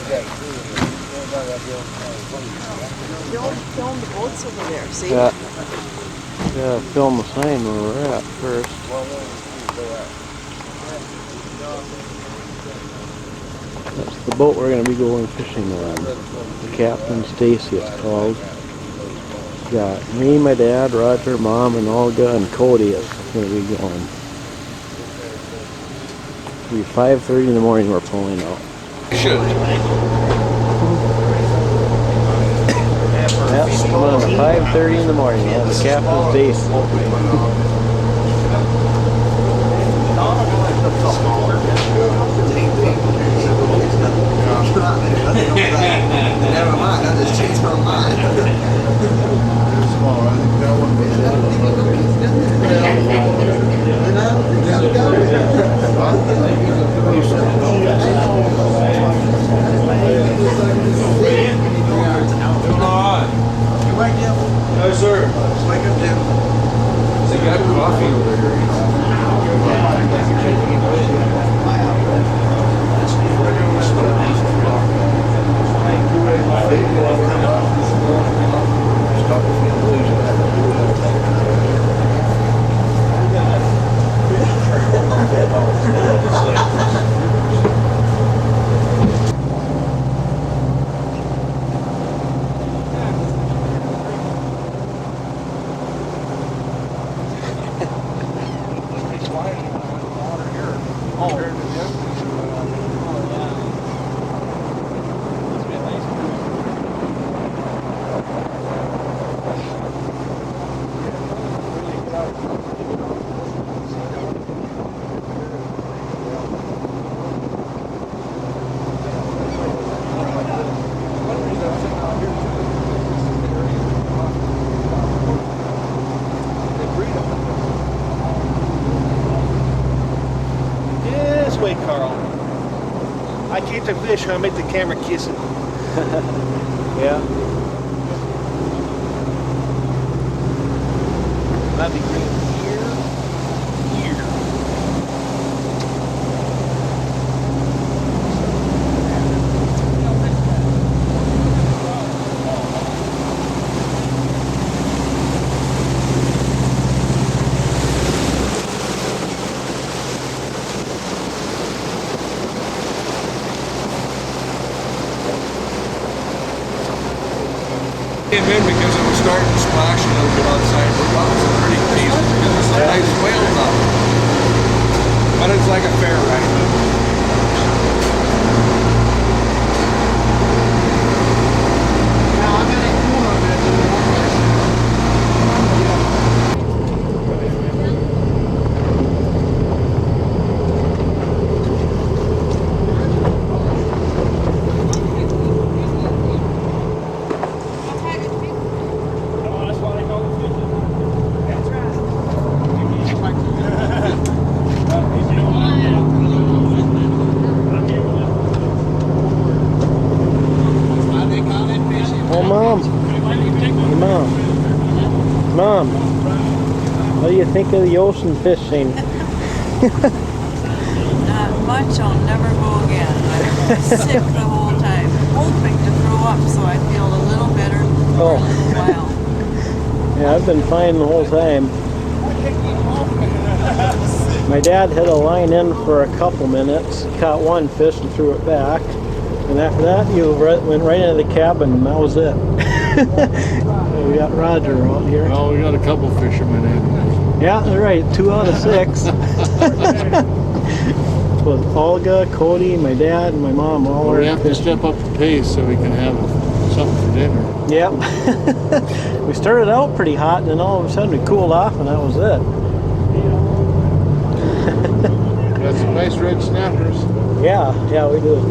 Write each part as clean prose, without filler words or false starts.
Film the boats over there, see? Yeah. Yeah, film the sign where we're at first. That's the boat we're going to be going fishing on. The Captain Stacy, it's called. Got me, my dad, Roger, Mom, and Olga, and Cody is going to be going. It'll be 5:30 in the morning we're pulling out. Should. Yep, come on, 5:30 in the morning on the Captain Stacy. Never mind, I just changed my mind. No, sir. Wake up, Jim. They got coffee over here. This way, Carl. I keep the fish and I make the camera kiss it. Yeah. That'd be green here. Came in because it was starting to splash a little bit outside. We got some pretty decent because there's some nice whales out. But it's like a fair ride. Oh, Mom. Mom. Mom. What do you think of the ocean fishing? Not much, I'll never go again. I'm sick the whole time, hoping to throw up so I feel a little better for a little while. Yeah, I've been fine the whole time. My dad had a line in for a couple minutes, caught one fish and threw it back. And after that, you went right into the cabin, and that was it. We got Roger out here. Well, we got a couple fishermen in. Yeah, that's right. 2 out of 6. With Olga, Cody, my dad, and my mom all We are have to step up the pace so we can have something for dinner. Yep. We started out pretty hot, and then all of a sudden we cooled off, and that was it. Got some nice red snappers. Yeah, we did.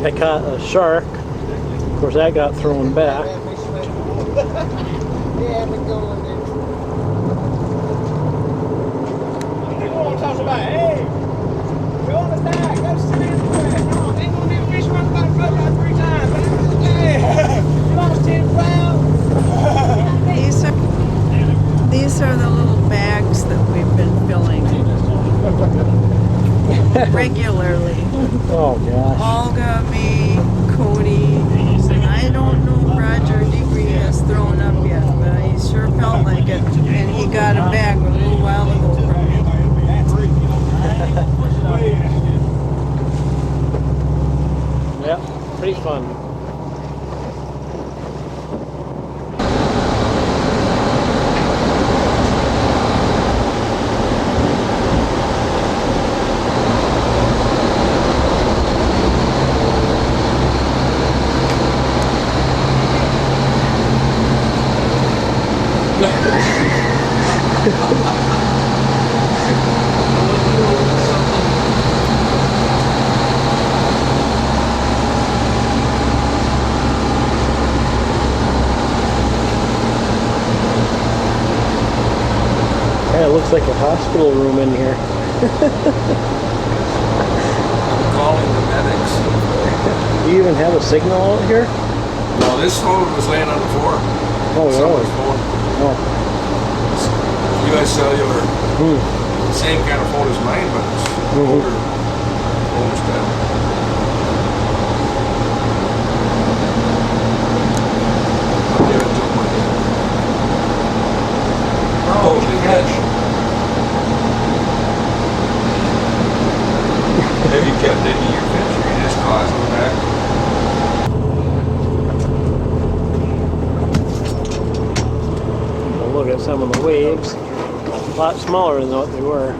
I caught a shark. Of course, that got thrown back. These are the little bags that we've been filling regularly. Oh, gosh. Olga, me, Cody. I don't know if Roger Degree has thrown up yet, but he sure felt like it. And he got a bag a little while ago from me. Yep, pretty fun. Yeah, it looks like a hospital room in here. I'm calling the medics. Do you even have a signal out here? No, this phone was laying on the floor. Oh, Someone's really? phone. Oh. US Cellular. Same kind of phone as mine, but it's older. Almost dead. I'll give it to him. Totally catch. Have you kept any of your fish or you just toss them back? Look at some of the waves. A lot smaller than what they were.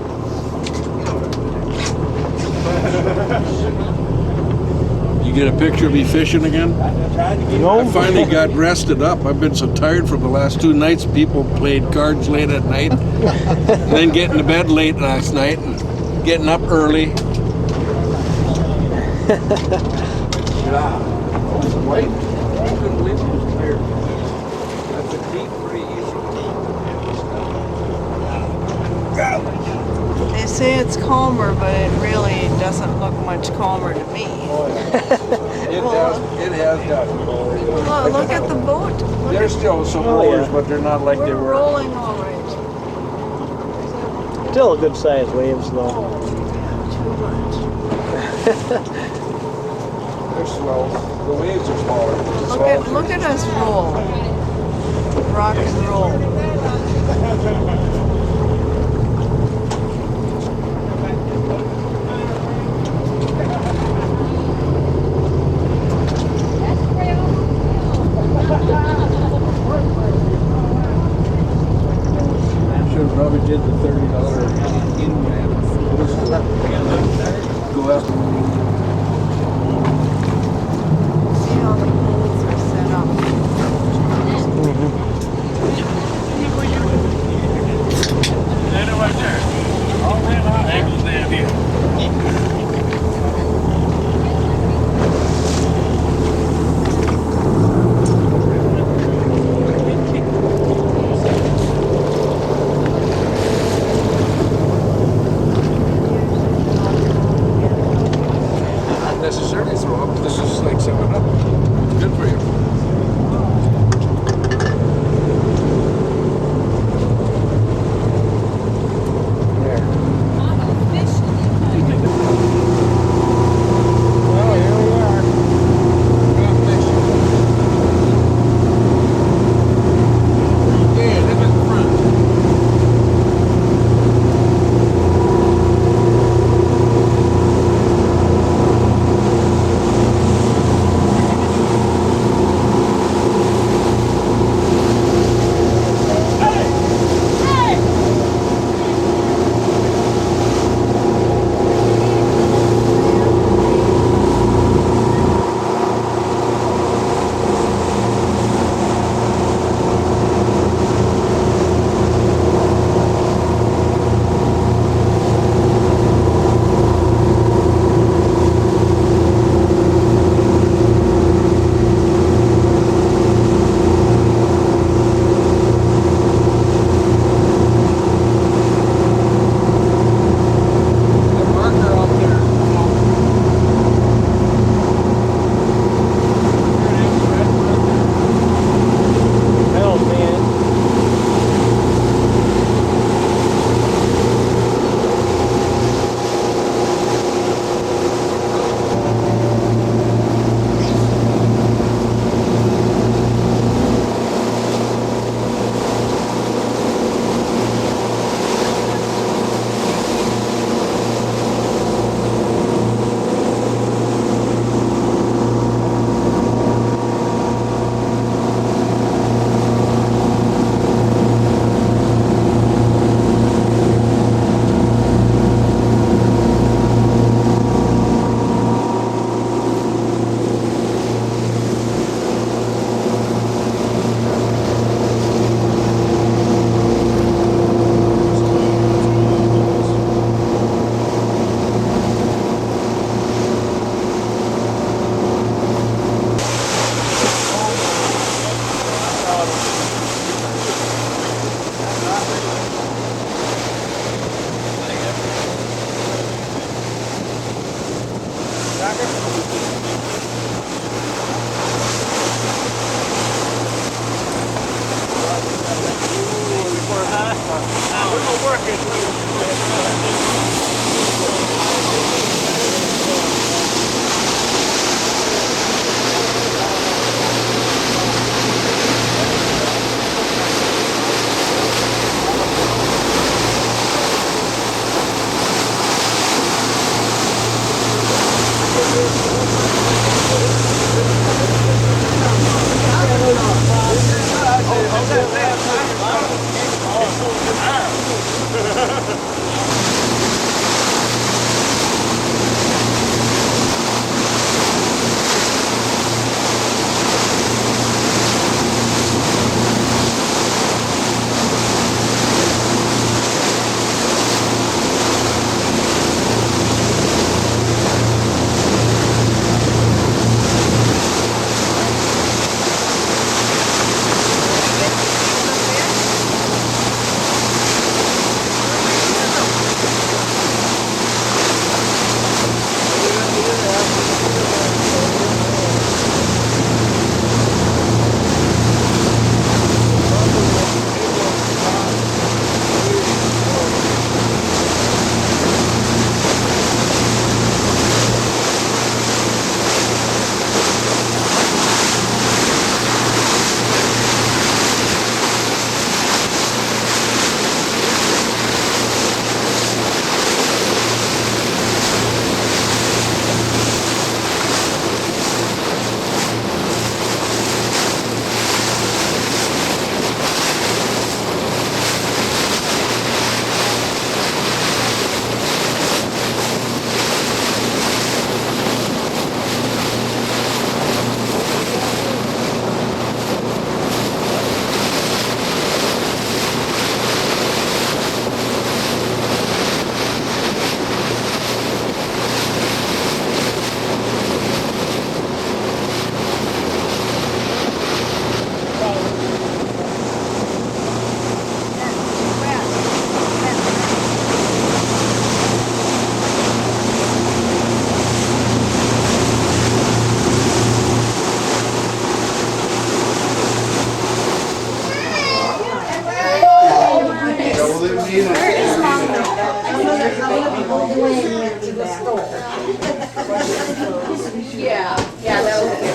You get a picture of me fishing again? No? I finally got rested up. I've been so tired from the last 2 nights. People played cards late at night. And then getting to bed late last night and getting up early. White? I couldn't believe it was clear. That's a deep, pretty easy. They say it's calmer, but it really doesn't look much calmer to me. It has gotten lower. Look at the boat. Look There's still some Oh, rollers, yeah. but they're not like they we're were. rolling all right. Still a good sized waves though. Too much. They're slow. The waves are smaller. Look at us roll. Rock and roll. Should have probably did the $30 in go up. See how the poles are set up. Not necessarily throw up. This is like 7-Up. Good for you. Well, here we are. Yeah, look at the front.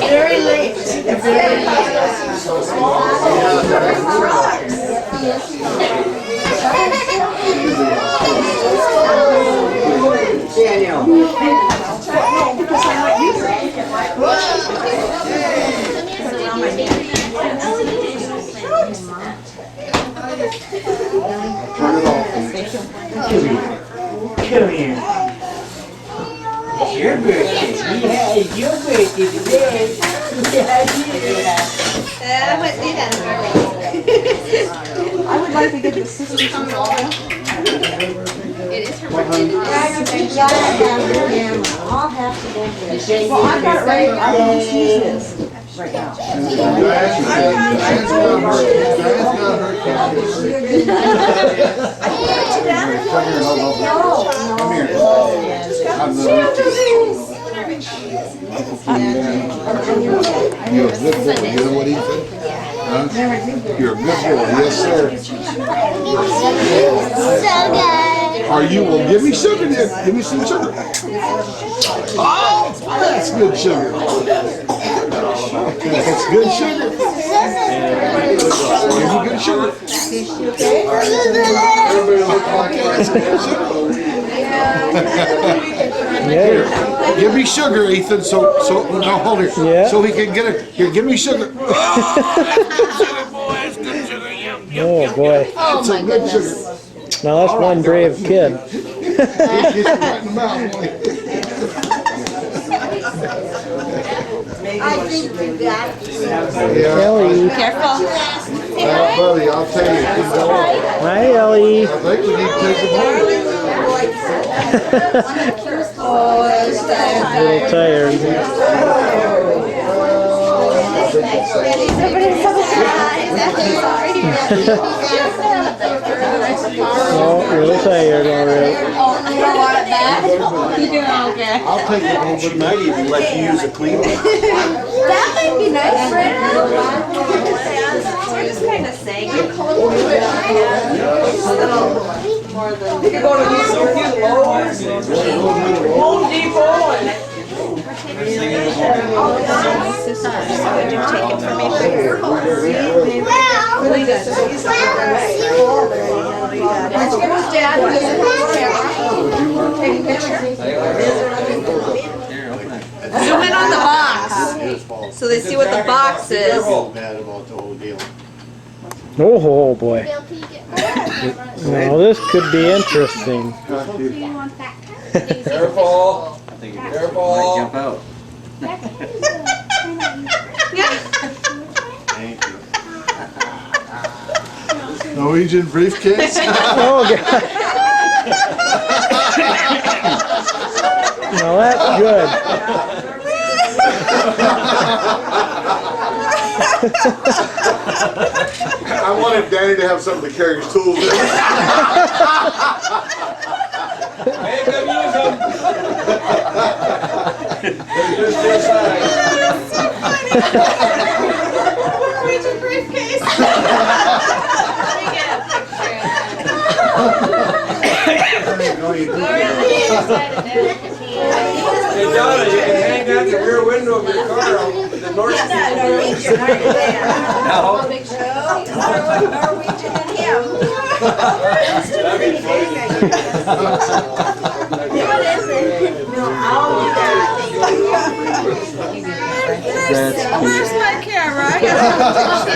Very late. Come here. It's your birthday. Yeah, it's your birthday today. I would like to give the sisters some water. It is her birthday. You gotta have the camera. I'll have to go get it. Well, I've got it right here. I can just use this right now. You're a good boy, you know what he said? Huh? You're a good boy, yes sir. So good. Are you, well give me sugar then, give me some sugar. Oh, that's good sugar. That's good sugar. Give me good sugar. Here, give me sugar, Ethan, so, now hold it. Yeah. So he can get it, here, give me sugar. Oh boy. Oh my goodness. Now that's one brave kid. I think you got it. Ellie. Careful. Buddy, I'll tell you, keep going. Hi, Ellie. I think we need to take a break. A little tired. Oh, a little tired already. Oh, you know what? Dad? You doing okay? I'll take it home. She might even let you use a cleaner. That might be nice, Brenda. We're just kind of saying it. More than. You can go to these so cute Lowe's, Home Depot, and Would you take it from me? Dad, take a picture. Zoom in on the box so they see what the box is. Bad about the whole deal. Oh boy. Now this could be interesting. careful, careful. Jump out. Thank you. Norwegian briefcase? Oh god. Now that's good. I wanted Danny to have something to carry his tools in. Hey, come use them. Just inside. Norwegian briefcase. Hey, Donna, you can hang out the rear window of your car on the north side. Norwegian and him. That'd be funny. Where's my camera? I gotta